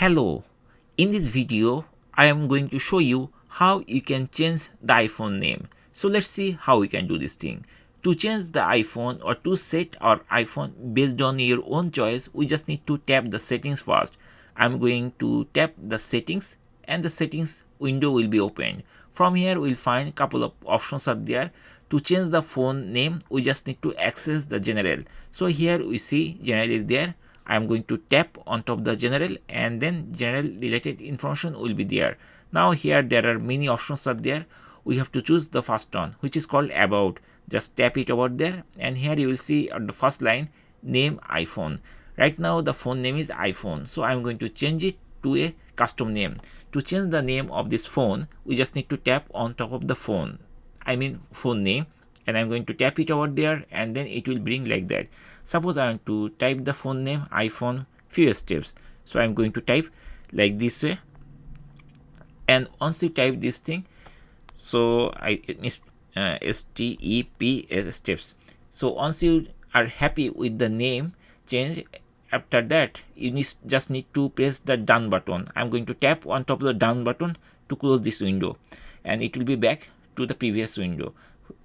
Hello, in this video I am going to show you how you can change the iPhone name. So let's see how we can do this thing. To change the iPhone or to set our iPhone based on your own choice, we just need to tap the settings first. I'm going to tap the settings and the settings window will be opened. From here we'll find a couple of options are there. To change the phone name, we just need to access the general. So here we see general is there. I am going to tap on top the general and then general related information will be there. Now here there are many options are there. We have to choose the first one, which is called about. Just tap it over there and here you will see on the first line name iPhone. Right now the phone name is iPhone, so I am going to change it to a custom name. To change the name of this phone, we just need to tap on top of the phone, phone name, and I'm going to tap it over there and then it will bring like that. Suppose I want to type the phone name iPhone Fewsteps, so I'm going to type like this way, and once you type this thing, so it means STEP steps. So once you are happy with the name change, after that you just need to press the done button. I'm going to tap on top of the done button to close this window and it will be back to the previous window,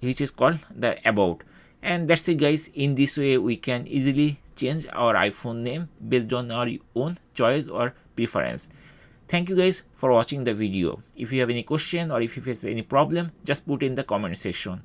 which is called the about. And that's it guys. In this way we can easily change our iPhone name based on our own choice or preference. Thank you guys for watching the video. If you have any question or if you face any problem, just put in the comment section.